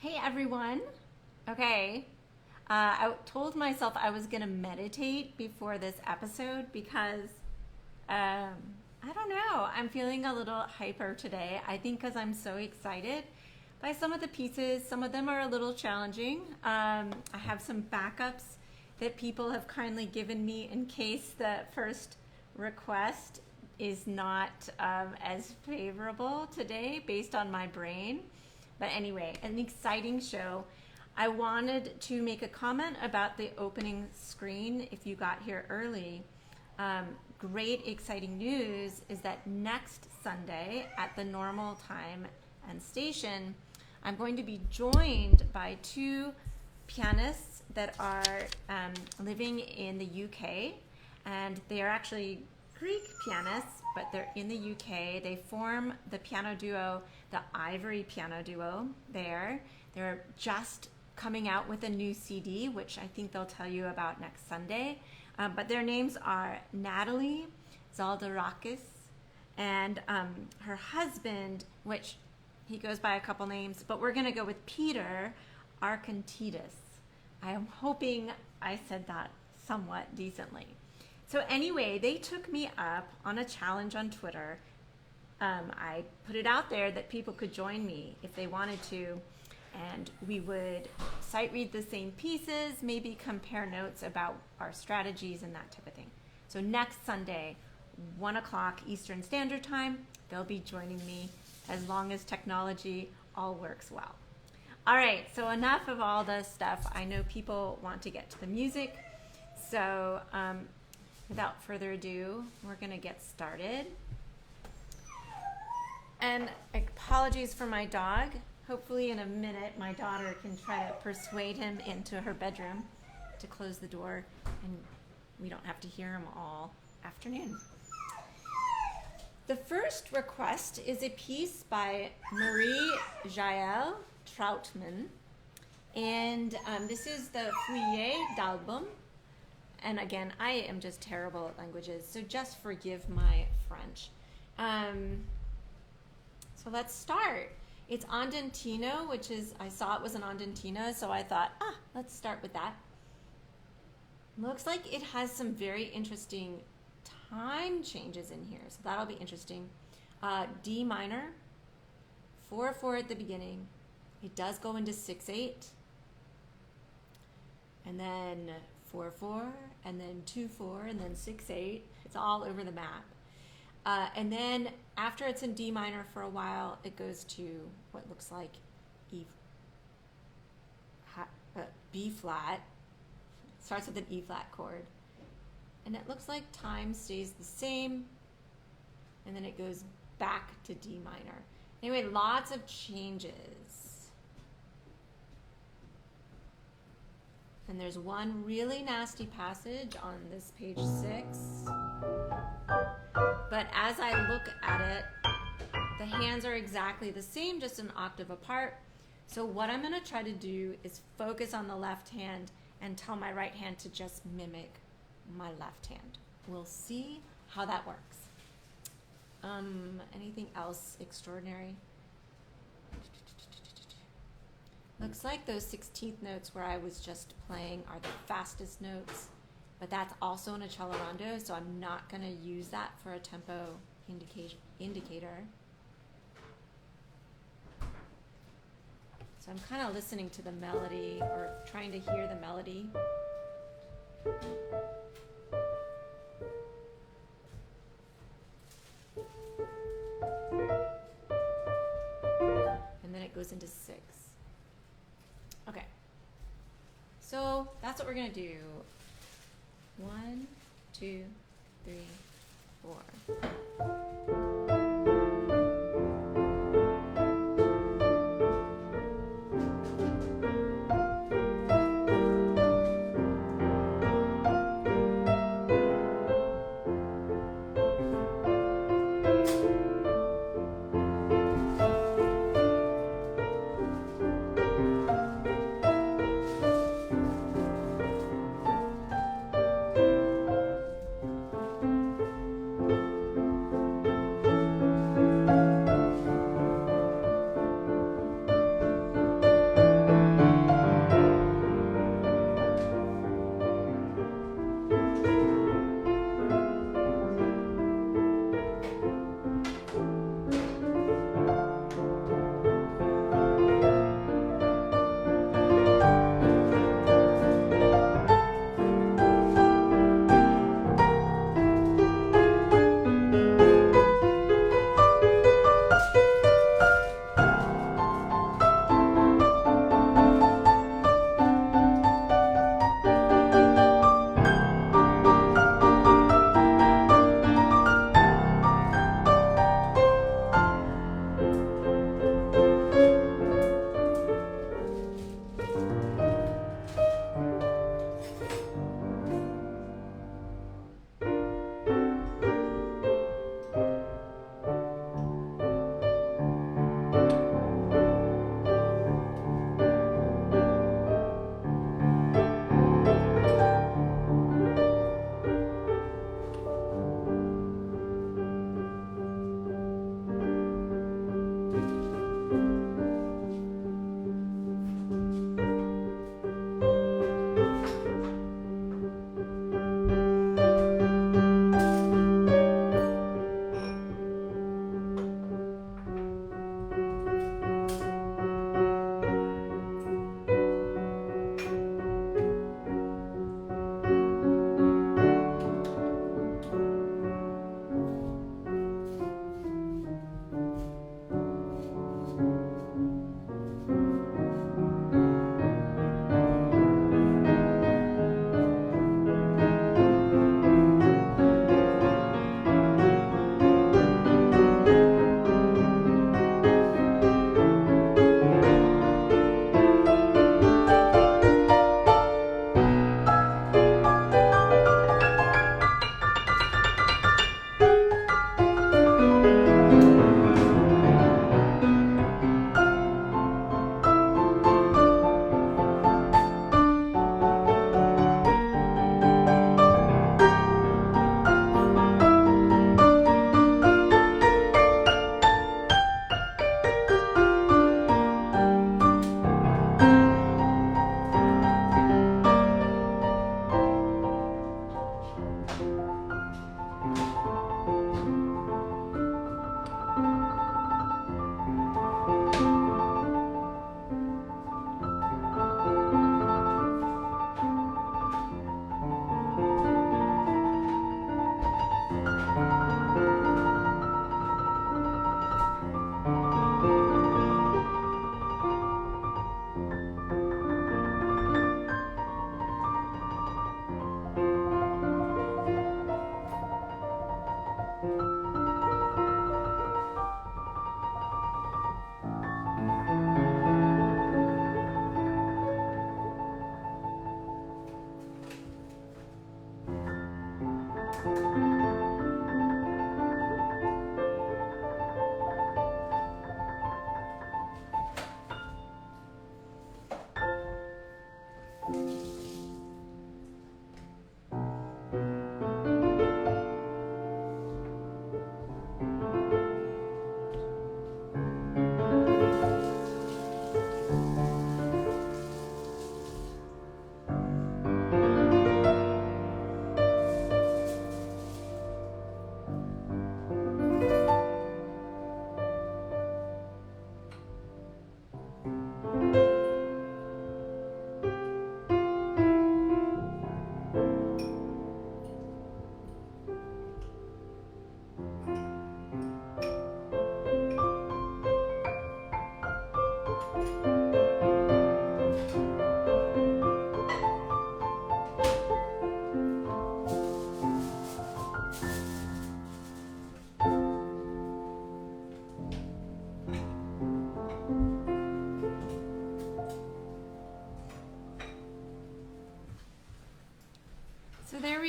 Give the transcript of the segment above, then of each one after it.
Hey everyone. Okay. I told myself I was going to meditate before this episode because I don't know. I'm feeling a little hyper today. I think because I'm so excited by some of the pieces. Some of them are a little challenging. I have some backups that people have kindly given me in case the first request is not as favorable today based on my brain. But anyway, an exciting show. I wanted to make a comment about the opening screen if you got here early. Great exciting news is that next Sunday at the normal time and station, I'm going to be joined by two pianists that are living in the UK, and they are actually Greek pianists, but they're in the UK. They form the piano duo, the Ivory Piano Duo there. They're just coming out with a new CD, which I think they'll tell you about next Sunday. But their names are Natalie Zaldarakis and her husband, which he goes by a couple names, but we're going to go with Peter Arkantides. I am hoping I said that somewhat decently. So anyway, they took me up on a challenge on Twitter. I put it out there that people could join me if they wanted to, and we would sight read the same pieces, maybe compare notes about our strategies and that type of thing. So next Sunday, 1 o'clock Eastern Standard Time, they'll be joining me as long as technology all works well. All right, so enough of all the stuff. I know people want to get to the music, so without further ado, we're going to get started. And apologies for my dog. Hopefully in a minute my daughter can try to persuade him into her bedroom to close the door and we don't have to hear him all afternoon. The first request is a piece by Jaëll Trautmann, and this is the Feuillet d'album. And again, I am just terrible at languages, so just forgive my French. So let's start. It's Andantino, which is, I saw it was an Andantina, so I thought, let's start with that. Looks like it has some very interesting time changes in here, so that'll be interesting. D minor, 4/4 at the beginning. It does go into 6/8, and then 4/4, and then 2/4, and then 6/8. It's all over the map. And then after it's in D minor for a while, it goes to what looks like B flat. It starts with an E flat chord. And it looks like time stays the same. And then it goes back to D minor. Anyway, lots of changes. And there's one really nasty passage on this page 6. But as I look at it, the hands are exactly the same, just an octave apart. So what I'm going to try to do is focus on the left hand and tell my right hand to just mimic my left hand. We'll see how that works. Anything else extraordinary? Looks like those 16th notes where I was just playing are the fastest notes, but that's also in a cello rondo, so I'm not going to use that for a tempo indicator. So I'm kind of listening to the melody, or trying to hear the melody. And then it goes into 6. Okay. So that's what we're going to do. 1, 2, 3, 4.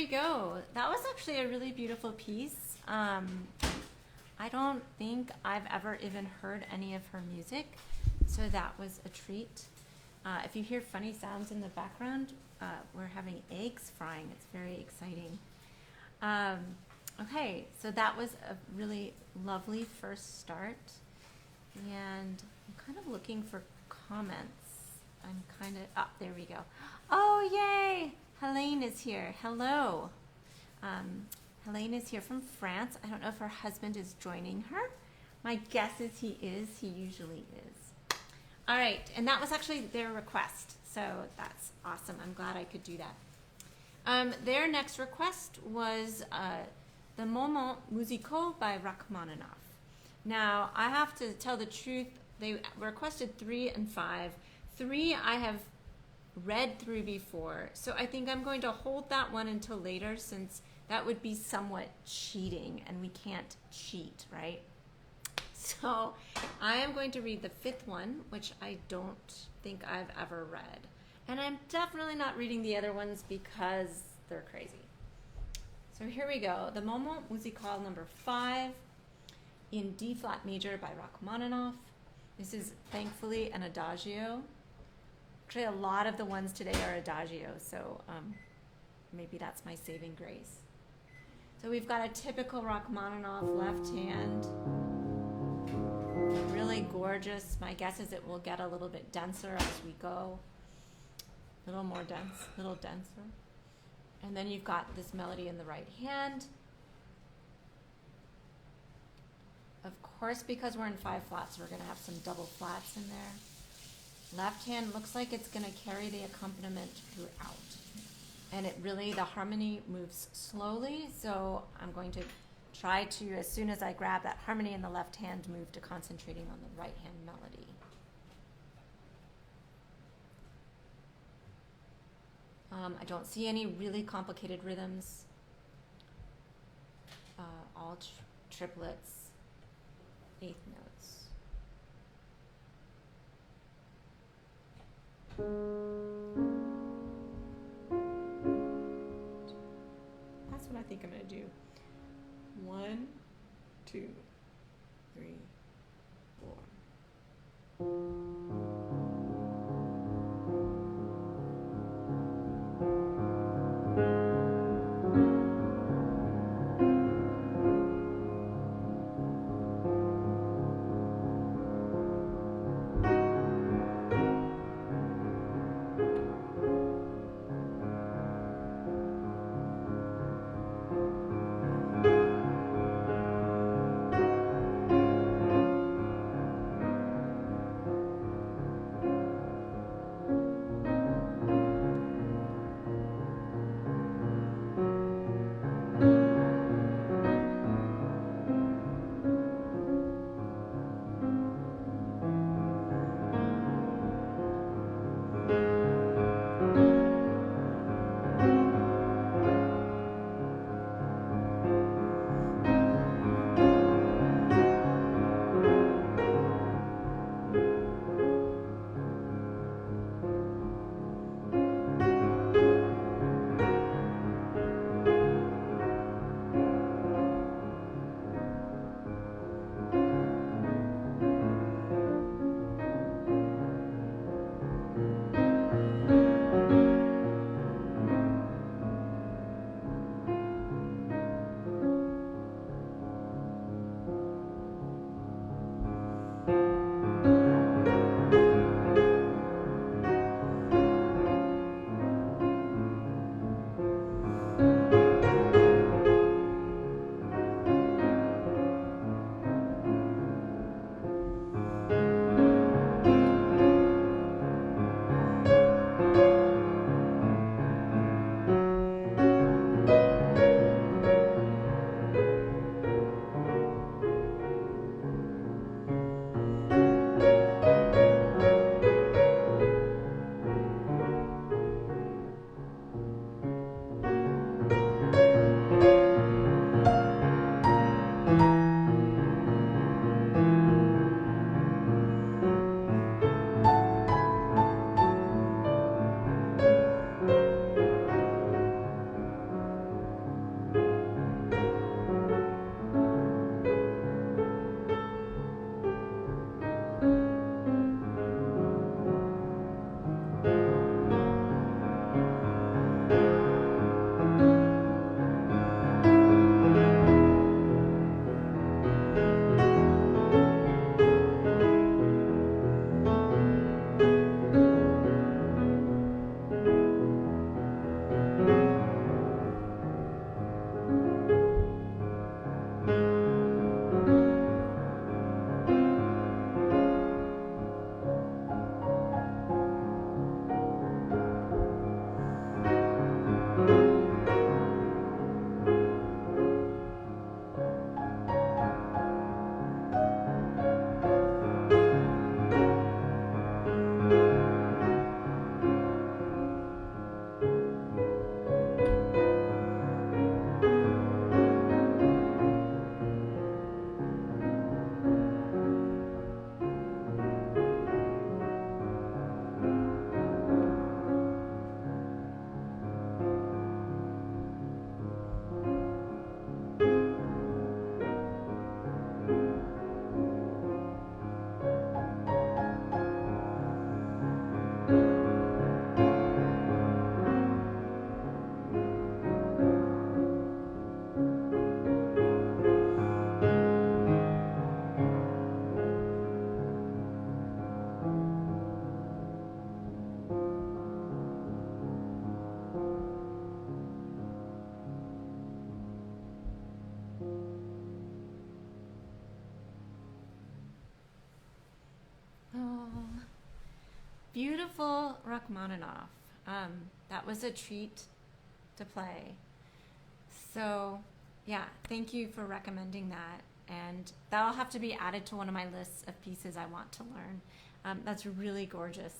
go. That was actually a really beautiful piece. I don't think I've ever even heard any of her music, so that was a treat. If you hear funny sounds in the background, we're having eggs frying. It's very exciting. Okay, so that was a really lovely first start, and I'm kind of looking for comments. There we go. Oh, yay! Helene is here. Hello. Helene is here from France. I don't know if her husband is joining her. My guess is he is. He usually is. All right, and that was actually their request, so that's awesome. I'm glad I could do that. Their next request was the Moments musicaux by Rachmaninoff. Now, I have to tell the truth. They requested 3 and 5. 3 I have read through before, so I think I'm going to hold that one until later, since that would be somewhat cheating, and we can't cheat, right? So I am going to read the 5th one, which I don't think I've ever read. And I'm definitely not reading the other ones because they're crazy. So here we go. The Moments musicaux number 5 in D flat major by Rachmaninoff. This is thankfully an adagio. Actually, a lot of the ones today are adagio, so maybe that's my saving grace. So we've got a typical Rachmaninoff left hand. Really gorgeous. My guess is it will get a little bit denser as we go. A little more dense, a little denser. And then you've got this melody in the right hand. Of course, because we're in 5 flats, we're going to have some double flats in there. Left hand looks like it's going to carry the accompaniment throughout. And it really, the harmony moves slowly, so I'm going to try to, as soon as I grab that harmony in the left hand, move to concentrating on the right hand melody. I don't see any really complicated rhythms. All triplets, 8th notes. That's what I think I'm going to do. 1, 2, 3, 4. beautiful Rachmaninoff. That was a treat to play. So, yeah, thank you for recommending that. And that'll have to be added to one of my lists of pieces I want to learn. That's really gorgeous.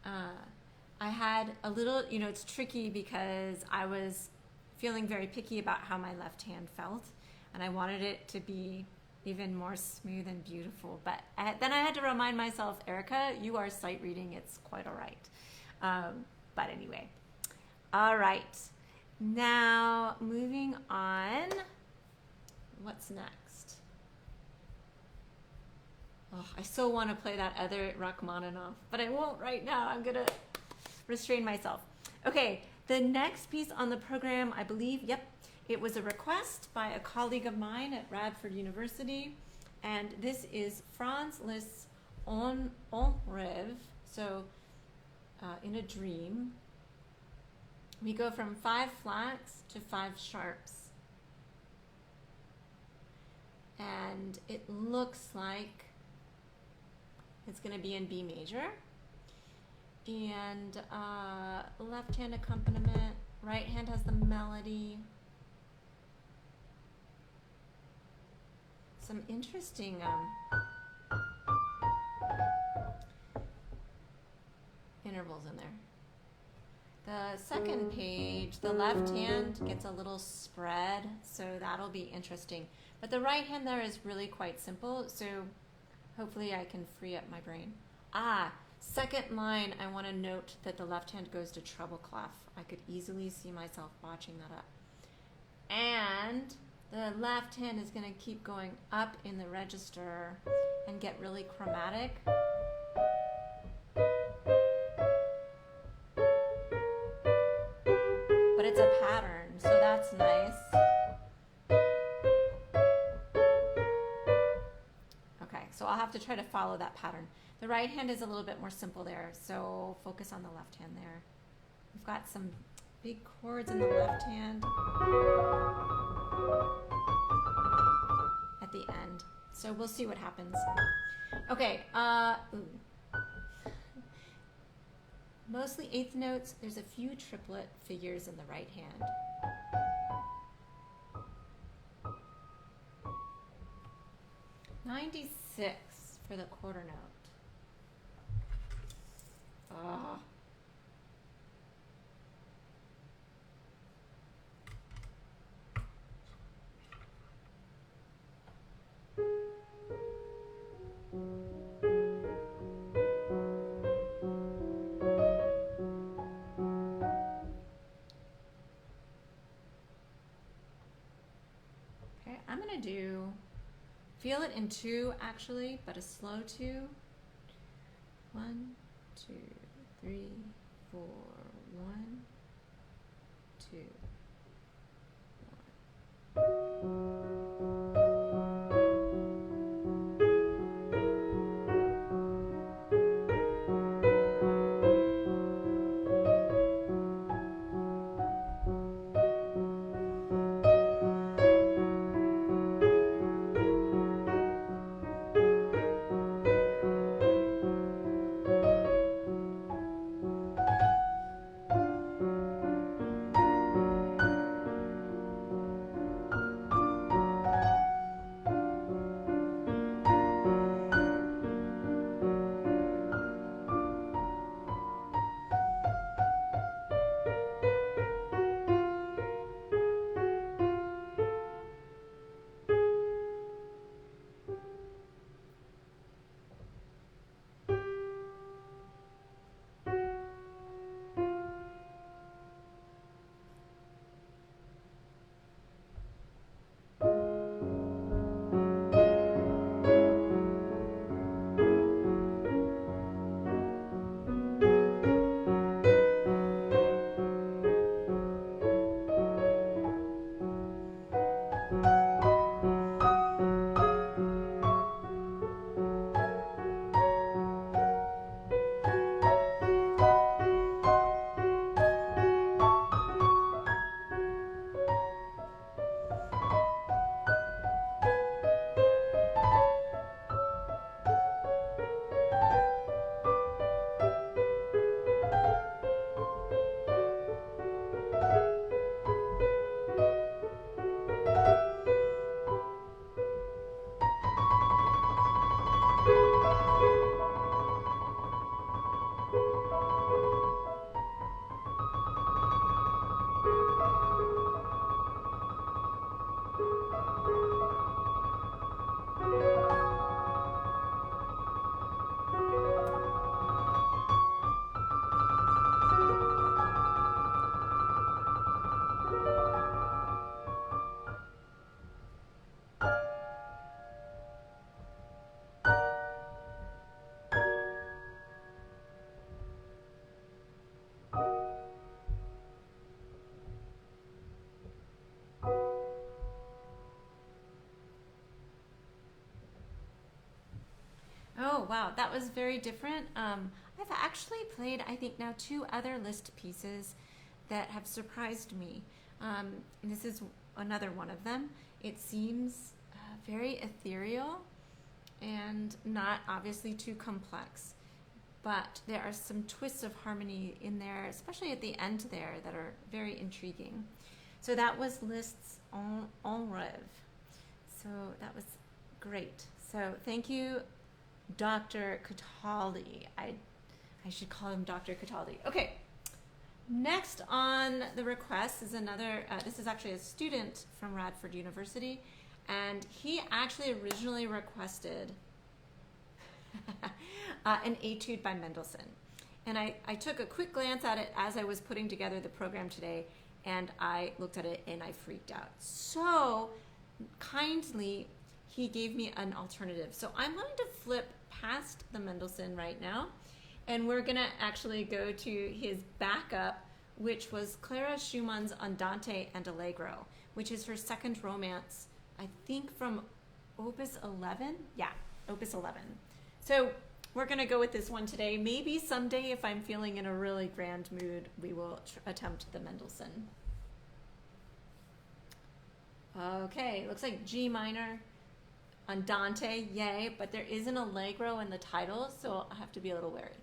I had a little, it's tricky because I was feeling very picky about how my left hand felt, and I wanted it to be even more smooth and beautiful. But then I had to remind myself, Erica, you are sight reading. It's quite all right. But anyway, all right. Now, moving on. What's next? Oh, I so want to play that other Rachmaninoff, but I won't right now. I'm going to restrain myself. Okay, the next piece on the program, I believe, it was a request by a colleague of mine at Radford University, and this is Franz Liszt's En Rêve, so in a dream. We go from 5 flats to 5 sharps. And it looks like it's going to be in B major. And left hand accompaniment, right hand has the melody. Some interesting intervals in there. The second page, the left hand gets a little spread, so that'll be interesting. But the right hand there is really quite simple, so hopefully I can free up my brain. Second line, I want to note that the left hand goes to treble clef. I could easily see myself botching that up. And the left hand is going to keep going up in the register and get really chromatic. But it's a pattern, so that's nice. Okay, so I'll have to try to follow that pattern. The right hand is a little bit more simple there, so focus on the left hand there. We've got some big chords in the left hand at the end, so we'll see what happens. Okay, mostly eighth notes. There's a few triplet figures in the right hand. "96 for the quarter note. Okay, I'm gonna do feel it in 2 actually, but a slow 2. 1, 2, 3, 4, 1, 2, 1. wow, that was very different. I've actually played, I think now, 2 other Liszt pieces that have surprised me. This is another one of them. It seems very ethereal and not obviously too complex, but there are some twists of harmony in there, especially at the end there, that are very intriguing. So that was Liszt's En Rêve. So that was great. So thank you, Dr. Cataldi. I should call him Dr. Cataldi. Okay, next on the request is another, this is actually a student from Radford University, and he actually originally requested an etude by Mendelssohn. And I took a quick glance at it as I was putting together the program today, and I looked at it and I freaked out. So kindly, he gave me an alternative. So I'm going to flip past the Mendelssohn right now, and we're going to actually go to his backup, which was Clara Schumann's Andante and Allegro, which is her second romance, I think from Opus 11? Yeah, Opus 11. So we're going to go with this one today. Maybe someday, if I'm feeling in a really grand mood, we will attempt the Mendelssohn. Okay, looks like G minor, Andante, yay, but there is an Allegro in the title, so I have to be a little wary.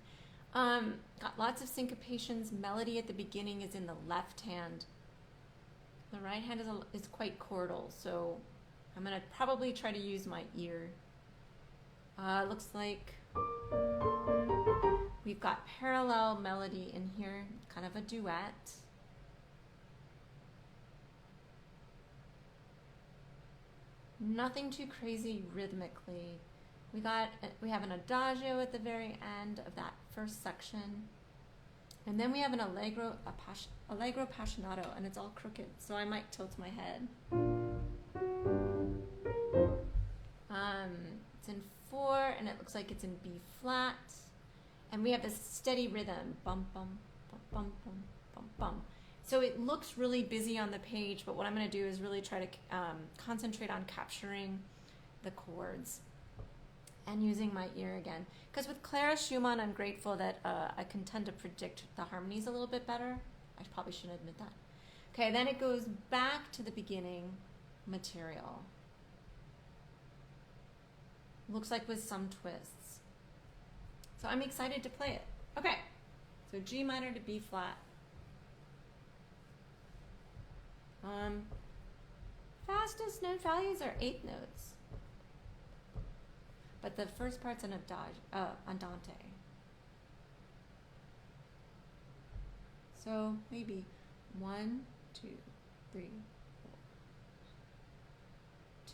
Got lots of syncopations. Melody at the beginning is in the left hand. The right hand is quite chordal, so I'm going to probably try to use my ear. Looks like we've got parallel melody in here, kind of a duet. Nothing too crazy rhythmically. We have an adagio at the very end of that first section, and then we have an allegro passionato, and it's all crooked, so I might tilt my head. It's in 4, and it looks like it's in B flat, and we have this steady rhythm, bum bum bum bum bum bum bum. So it looks really busy on the page, but what I'm going to do is really try to concentrate on capturing the chords and using my ear again. Because with Clara Schumann, I'm grateful that I can tend to predict the harmonies a little bit better. I probably shouldn't admit that. Okay, then it goes back to the beginning material. Looks like with some twists. So I'm excited to play it. Okay, so G minor to B flat. Fastest note values are 8 notes. But the first part's an andante. So maybe 1, 2, 3, 4,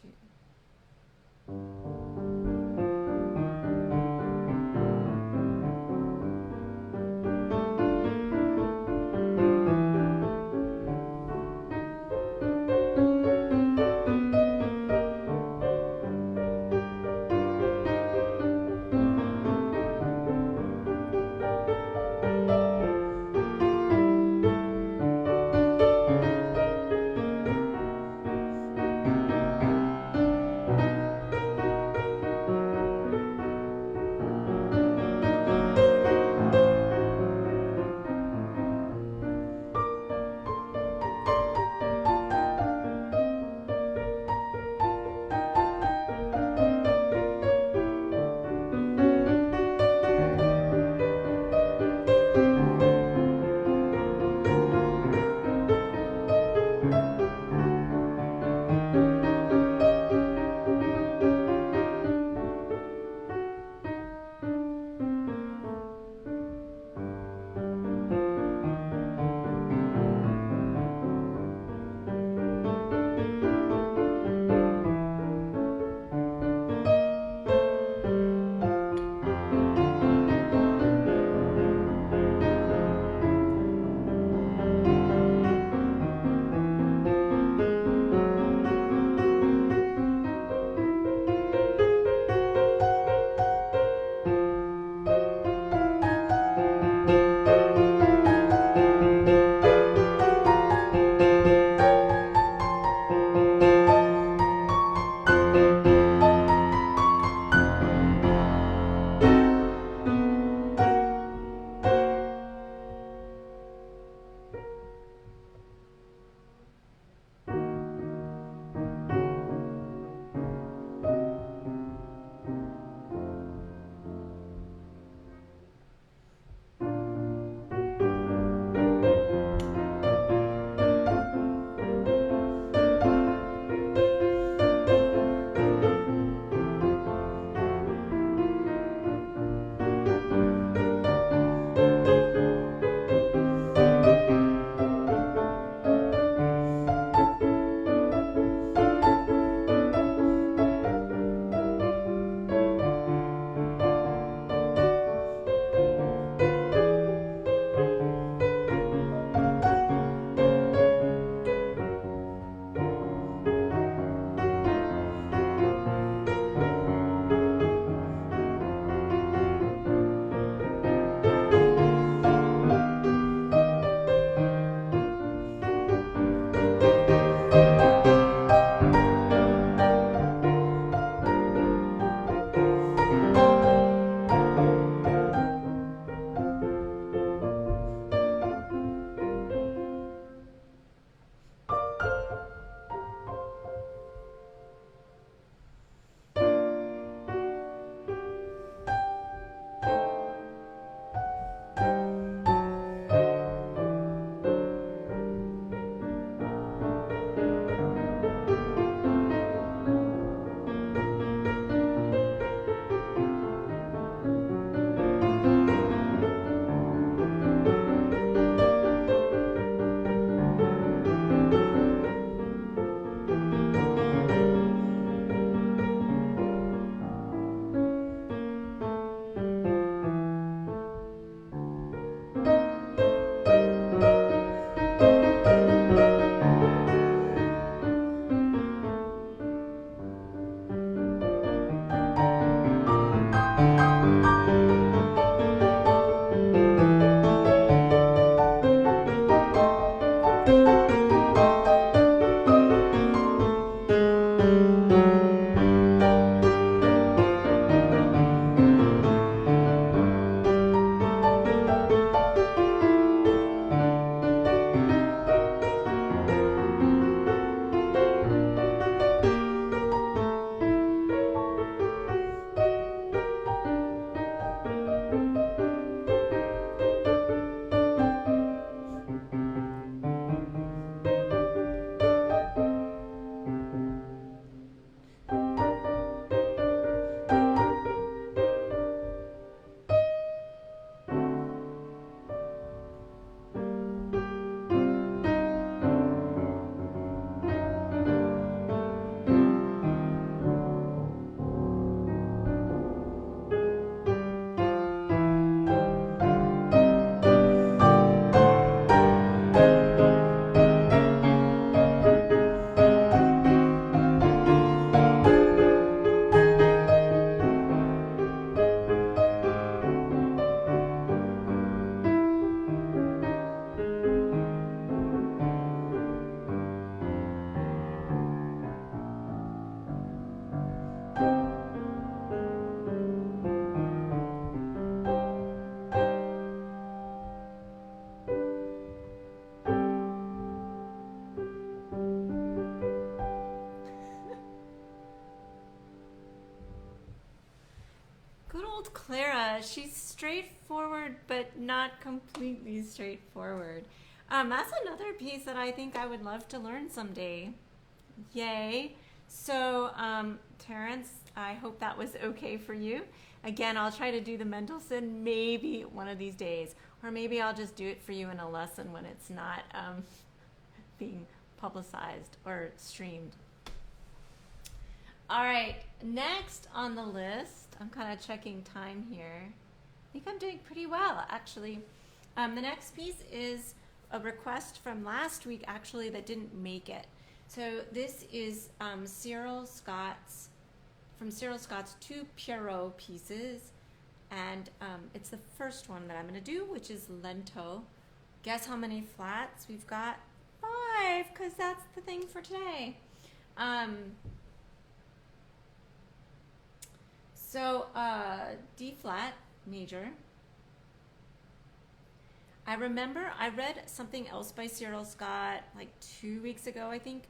2. Good old Clara. She's straightforward, but not completely straightforward. That's another piece that I think I would love to learn someday. Yay. So, Terrence, I hope that was okay for you. Again, I'll try to do the Mendelssohn maybe one of these days, or maybe I'll just do it for you in a lesson when it's not being publicized or streamed. All right, next on the list, I'm kind of checking time here. I think I'm doing pretty well, actually. The next piece is a request from last week, actually, that didn't make it. So this is Cyril Scott's two Pierrot pieces, and it's the first one that I'm going to do, which is Lento. Guess how many flats we've got? 5, because that's the thing for today. So D flat major. I remember I read something else by Cyril Scott like 2 weeks ago, I think,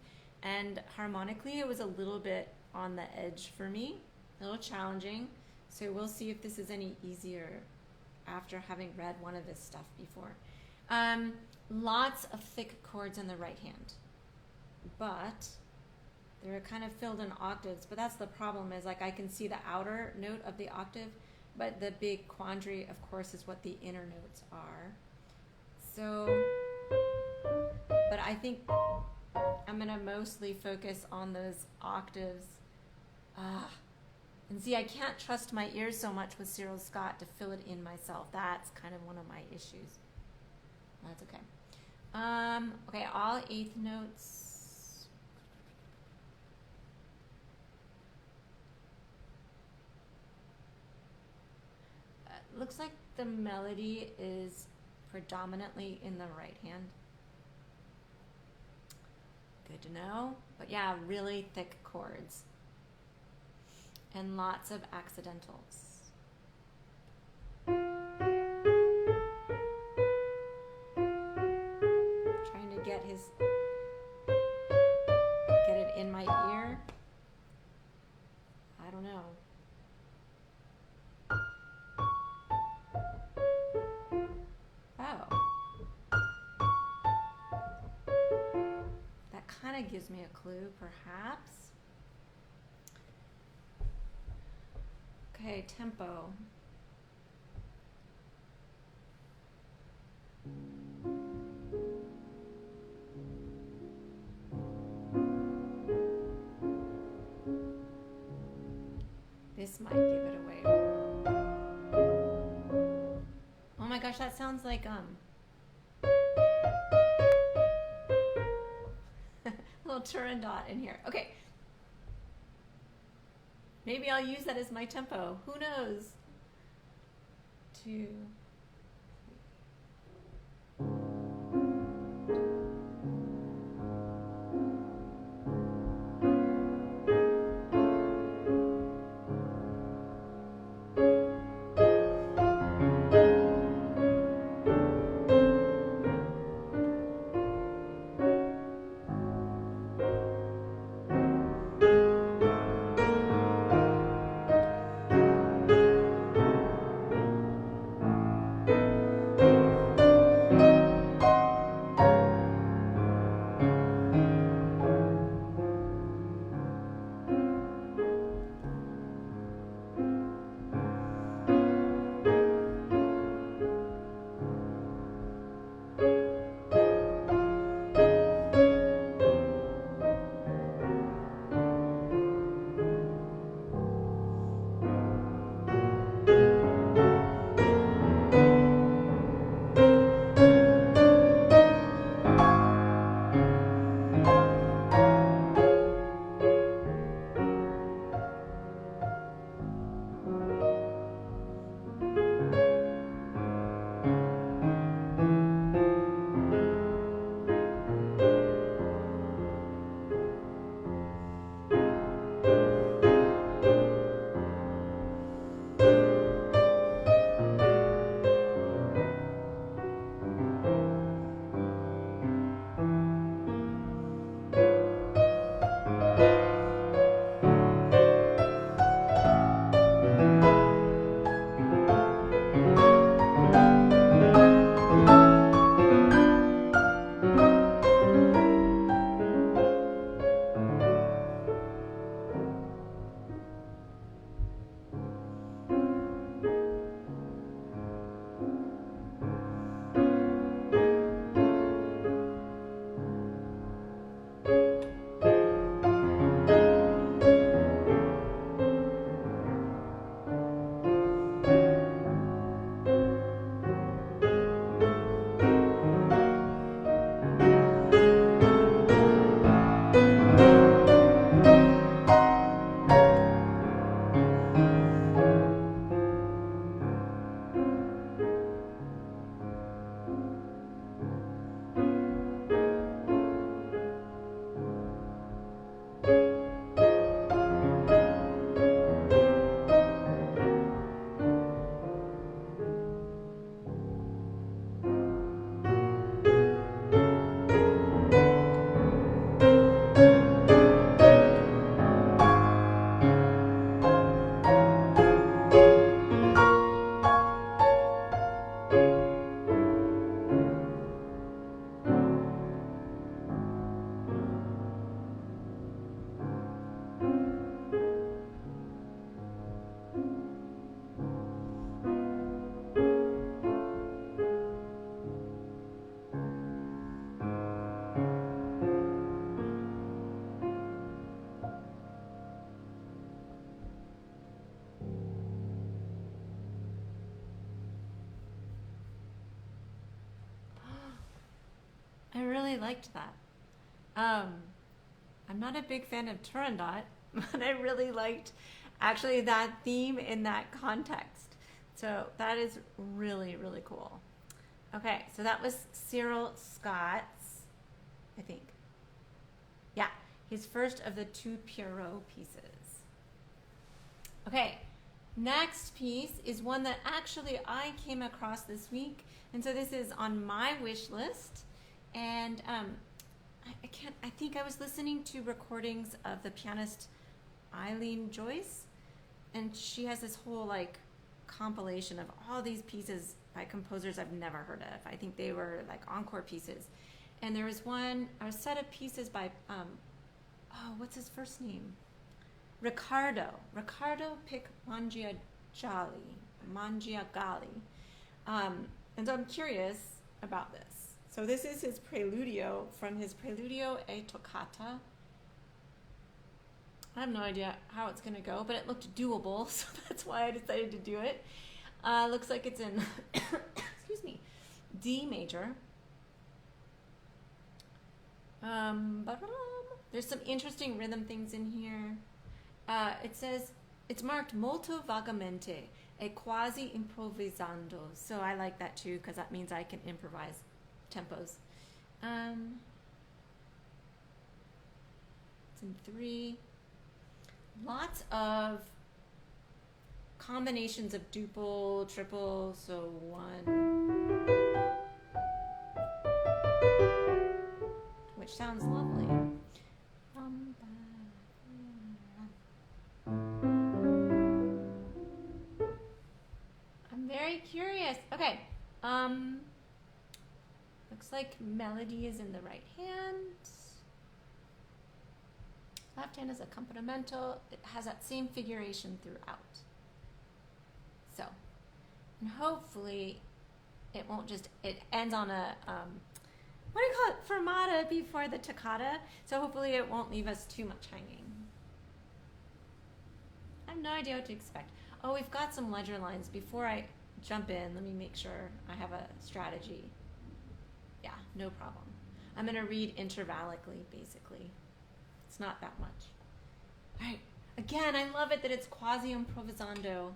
and harmonically it was a little bit on the edge for me, a little challenging. So we'll see if this is any easier after having read one of his stuff before. Lots of thick chords in the right hand, but they're kind of filled in octaves. But that's the problem, is like I can see the outer note of the octave, but the big quandary, of course, is what the inner notes are. So, but I think I'm gonna mostly focus on those octaves. And see, I can't trust my ears so much with Cyril Scott to fill it in myself. That's kind of one of my issues. That's okay. Okay, all eighth notes. Looks like the melody is predominantly in the right hand. Good to know. But yeah, really thick chords. And lots of accidentals. Trying to get it in my ear. I don't know. Oh. That kind of gives me a clue, perhaps. Okay, tempo. This might give it away. Oh my gosh, that sounds like little Turandot in here. Okay. Maybe I'll use that as my tempo. Who knows? 2. liked that. I'm not a big fan of Turandot, but I really liked actually that theme in that context. So that is really, really cool. Okay, so that was Cyril Scott's, I think. Yeah, his first of the 2 Pierrot pieces. Okay, next piece is one that actually I came across this week. And so this is on my wish list. And I think I was listening to recordings of the pianist Eileen Joyce. And she has this whole like compilation of all these pieces by composers I've never heard of. I think they were like encore pieces. And there was a set of pieces by, what's his first name? Riccardo Pick-Mangiagalli. And so I'm curious about this. So this is his Preludio from his Preludio e Toccata. I have no idea how it's going to go, but it looked doable, so that's why I decided to do it. Looks like it's in, excuse me, D major. There's some interesting rhythm things in here. It says, it's marked molto vagamente, e quasi improvvisando. So I like that too, because that means I can improvise tempos. It's in 3. Lots of combinations of duple, triple, so 1, which sounds lovely. I'm very curious. Okay. Looks like melody is in the right hand. Left hand is accompanimental. It has that same figuration throughout. So, and hopefully it won't just, it ends on a, what do you call it, fermata before the toccata. So hopefully it won't leave us too much hanging. I have no idea what to expect. Oh, we've got some ledger lines. Before I jump in, let me make sure I have a strategy. Yeah, no problem. I'm going to read intervallically, basically. It's not that much. All right. Again, I love it that it's quasi improvisando.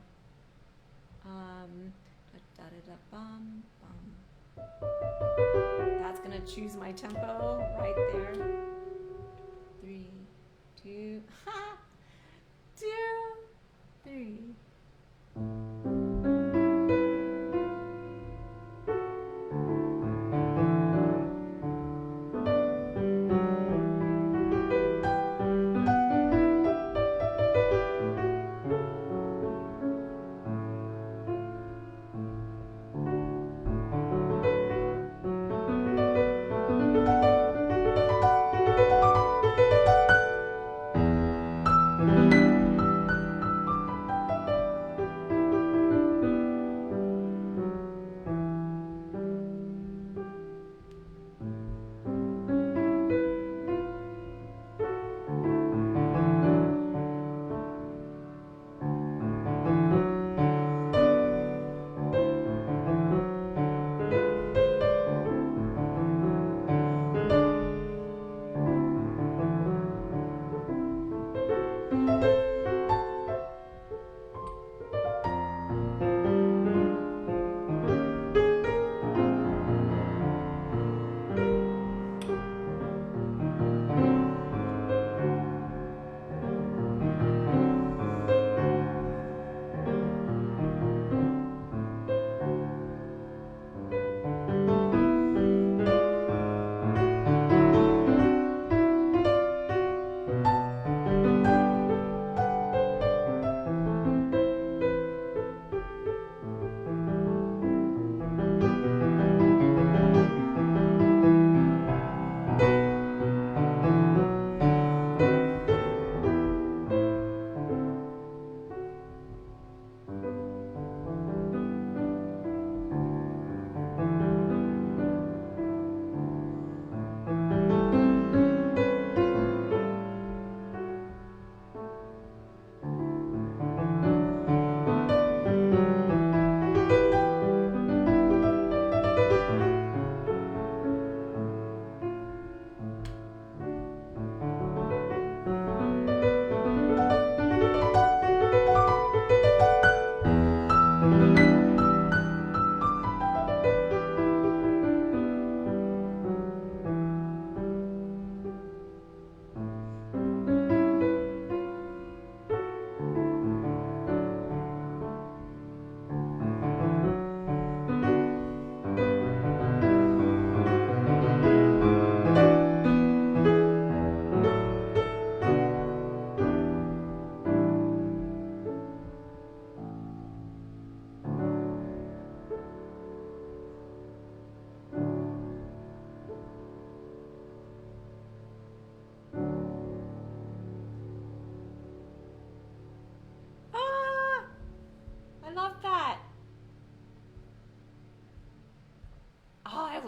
That's going to choose my tempo right there. 3, 2, 2, 3.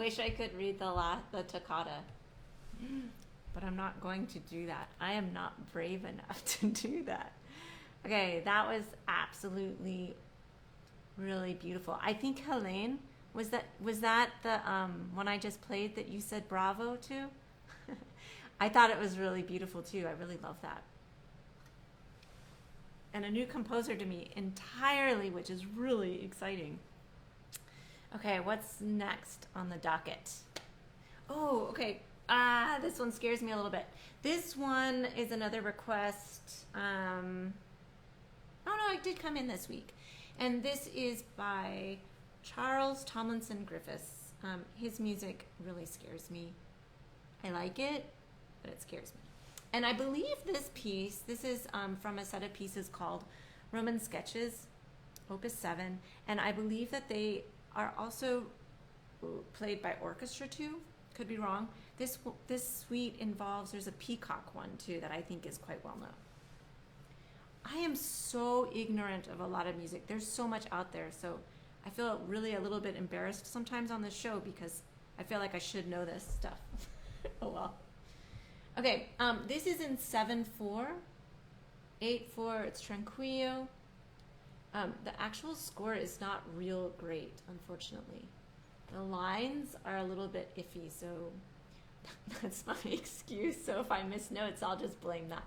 wish I could read the Toccata, but I'm not going to do that. I am not brave enough to do that. Okay, that was absolutely really beautiful. I think Helene, was that the one I just played that you said bravo to? I thought it was really beautiful too. I really love that. And a new composer to me entirely, which is really exciting. Okay, what's next on the docket? Oh, okay. This one scares me a little bit. This one is another request. Oh no, it did come in this week. And this is by Charles Thomlinson Griffes. His music really scares me. I like it, but it scares me. And I believe this is from a set of pieces called Roman Sketches, Opus 7. And I believe that they are also played by orchestra too. Could be wrong. This suite involves, there's a peacock one too that I think is quite well known. I am so ignorant of a lot of music. There's so much out there. So I feel really a little bit embarrassed sometimes on this show because I feel like I should know this stuff. Oh well. Okay, this is in 7/4, 8/4. It's Tranquillo. The actual score is not real great, unfortunately. The lines are a little bit iffy, so that's my excuse. So if I miss notes, I'll just blame that.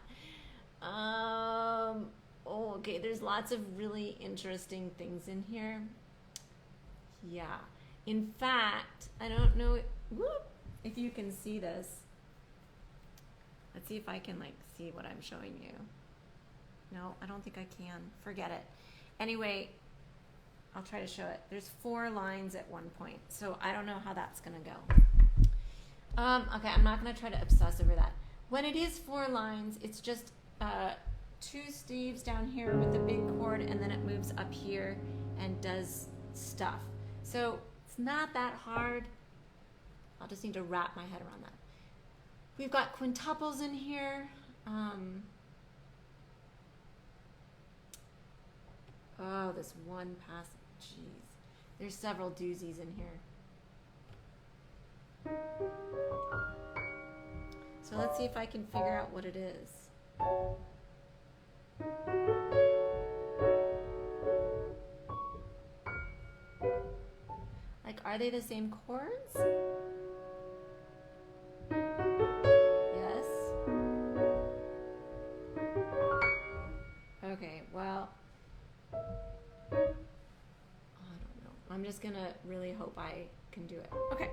Okay, there's lots of really interesting things in here. Yeah. In fact, I don't know if you can see this. Let's see if I can see what I'm showing you. No, I don't think I can. Forget it. Anyway, I'll try to show it. There's 4 lines at one point, so I don't know how that's gonna go. Okay, I'm not gonna try to obsess over that. When it is 4 lines, it's just 2 steves down here with the big chord, and then it moves up here and does stuff. So it's not that hard. I'll just need to wrap my head around that. We've got quintuples in here. Oh, this one passage. Jeez. There's several doozies in here. So let's see if I can figure out what it is. Are they the same chords? Yes. Okay, well, I don't know. I'm just gonna really hope I can do it. Okay.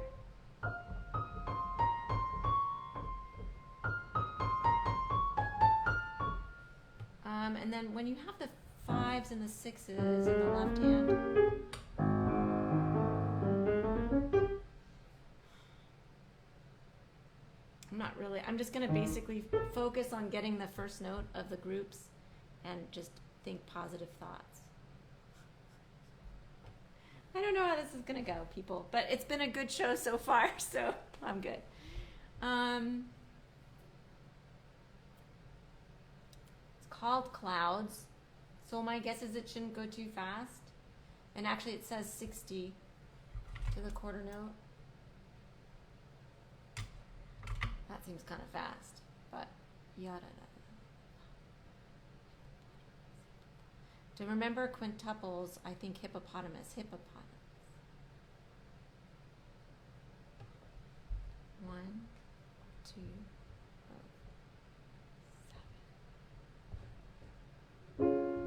And then when you have the 5s and the 6s in the left hand, I'm just going to basically focus on getting the first note of the groups and just think positive thoughts. I don't know how this is going to go, people, but it's been a good show so far, so I'm good. It's called Clouds, so my guess is it shouldn't go too fast. And actually it says 60 to the quarter note. That seems kind of fast, but yada. To remember quintuples, I think hippopotamus. 1, 2, 7.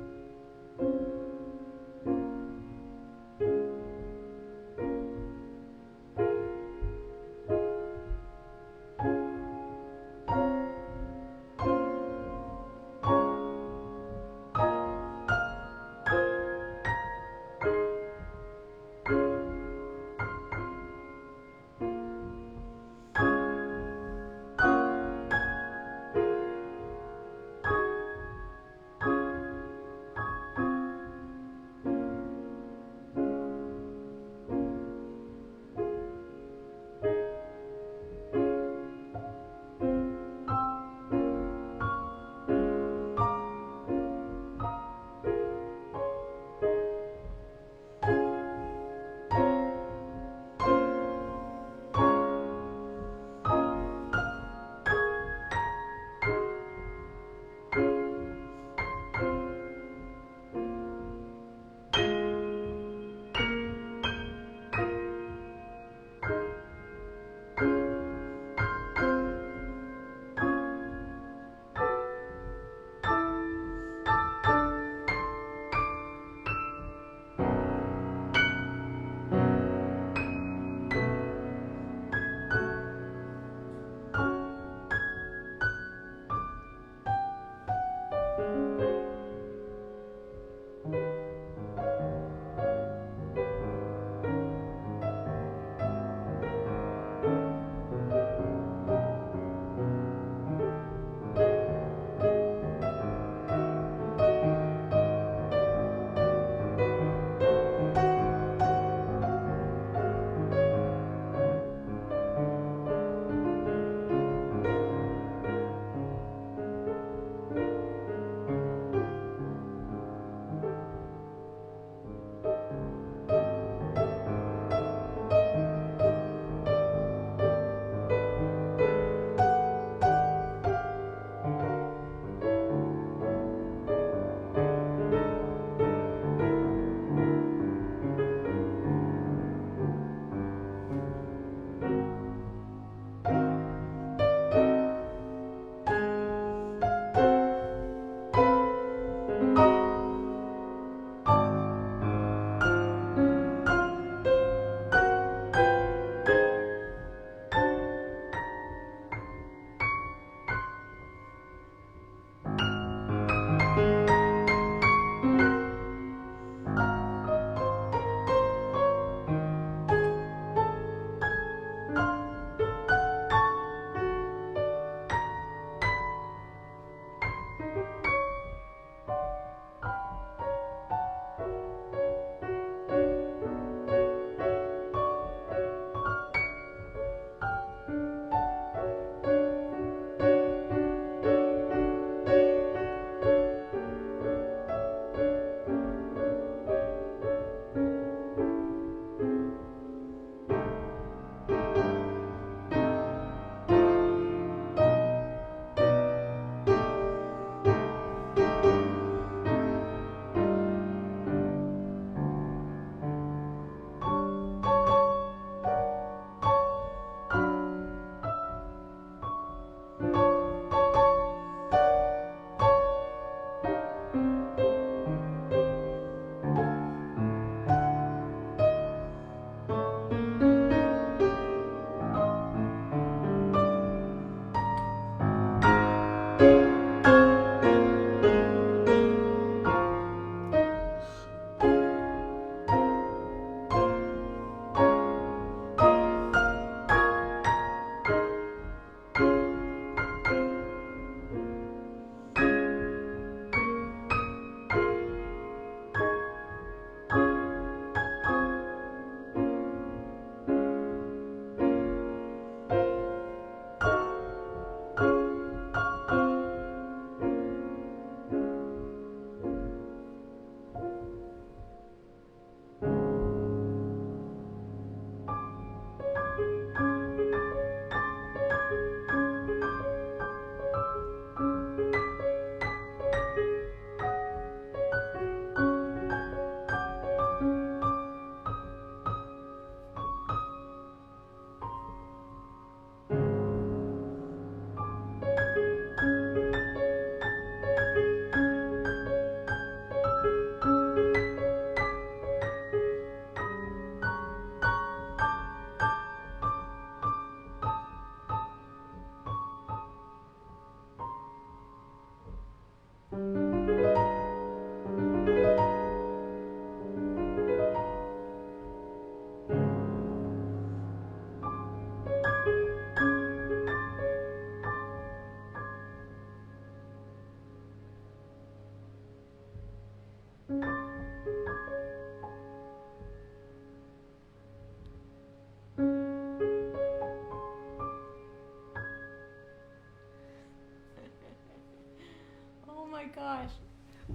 Gosh.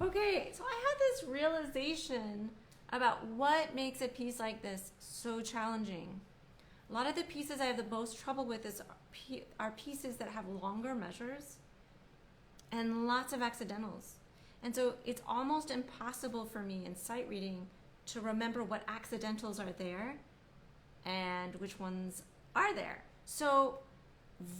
Okay, so I had this realization about what makes a piece like this so challenging. A lot of the pieces I have the most trouble with are pieces that have longer measures and lots of accidentals. And so it's almost impossible for me in sight reading to remember what accidentals are there and which ones are there. So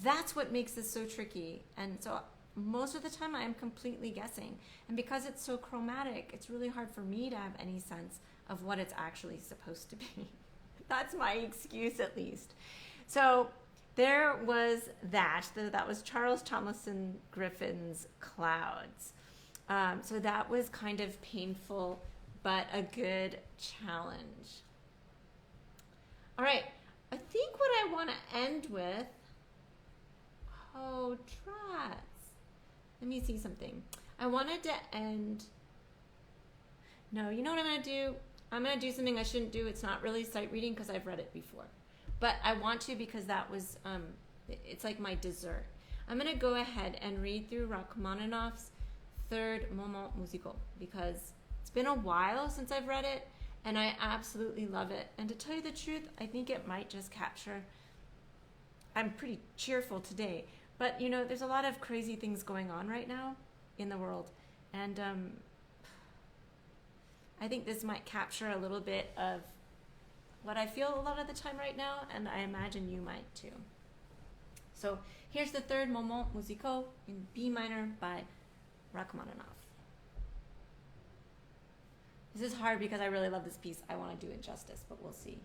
that's what makes this so tricky. And so most of the time I'm completely guessing. And because it's so chromatic, it's really hard for me to have any sense of what it's actually supposed to be. That's my excuse, at least. So there was that. That was Charles Thomlinson Griffin's Clouds. So that was kind of painful, but a good challenge. All right. I think what I want to end with, oh, trats. Let me see something. I wanted to end, no, you know what I'm going to do? I'm going to do something I shouldn't do. It's not really sight reading because I've read it before. But I want to because that was, it's like my dessert. I'm going to go ahead and read through Rachmaninoff's third Moment Musical because it's been a while since I've read it and I absolutely love it. And to tell you the truth, I think it might just capture, I'm pretty cheerful today. But, you know, there's a lot of crazy things going on right now in the world. And I think this might capture a little bit of what I feel a lot of the time right now. And I imagine you might too. So here's the third Moment Musical in B minor by Rachmaninoff. This is hard because I really love this piece. I want to do it justice, but we'll see.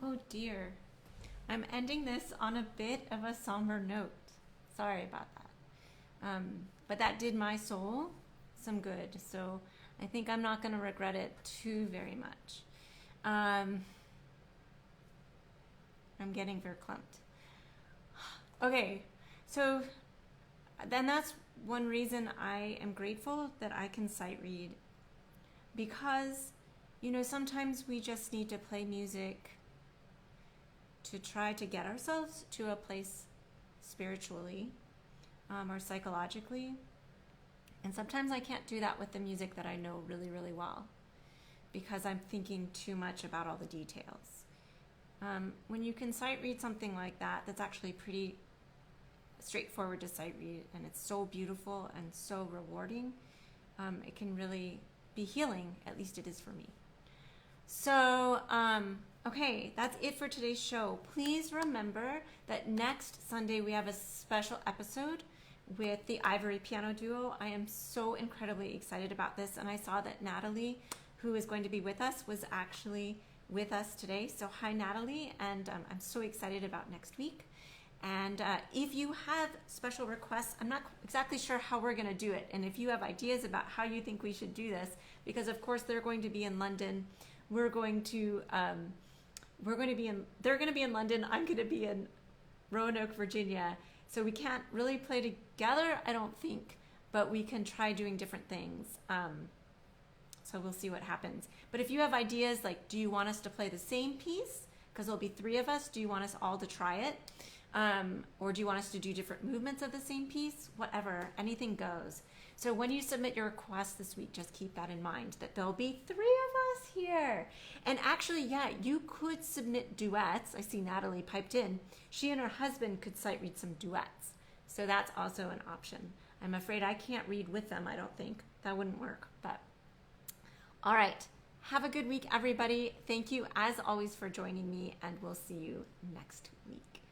Oh dear. I'm ending this on a bit of a somber note. Sorry about that. But that did my soul some good, so I think I'm not going to regret it too very much. I'm getting verklempt. Okay, so then that's one reason I am grateful that I can sight read, because, you know, sometimes we just need to play music to try to get ourselves to a place spiritually or psychologically. And sometimes I can't do that with the music that I know really, really well, because I'm thinking too much about all the details. When you can sight read something like that, that's actually pretty straightforward to sight read, and it's so beautiful and so rewarding, it can really be healing. At least it is for me. So, okay, that's it for today's show. Please remember that next Sunday we have a special episode with the Ivory Piano Duo. I am so incredibly excited about this, and I saw that Natalie, who is going to be with us, was actually with us today. So hi, Natalie, and I'm so excited about next week. And if you have special requests, I'm not exactly sure how we're going to do it, and if you have ideas about how you think we should do this, because of course they're going to be in London, they're going to be in London, I'm going to be in Roanoke, Virginia, so we can't really play together, I don't think, but we can try doing different things. So we'll see what happens. But if you have ideas, like, do you want us to play the same piece because there'll be 3 of us. Do you want us all to try it? Or do you want us to do different movements of the same piece? Whatever, anything goes. So when you submit your request this week, just keep that in mind, that there'll be 3 of us here. And actually, yeah, you could submit duets. I see Natalie piped in. She and her husband could sight read some duets. So that's also an option. I'm afraid I can't read with them, I don't think. That wouldn't work, but all right. Have a good week, everybody. Thank you, as always, for joining me, and we'll see you next week.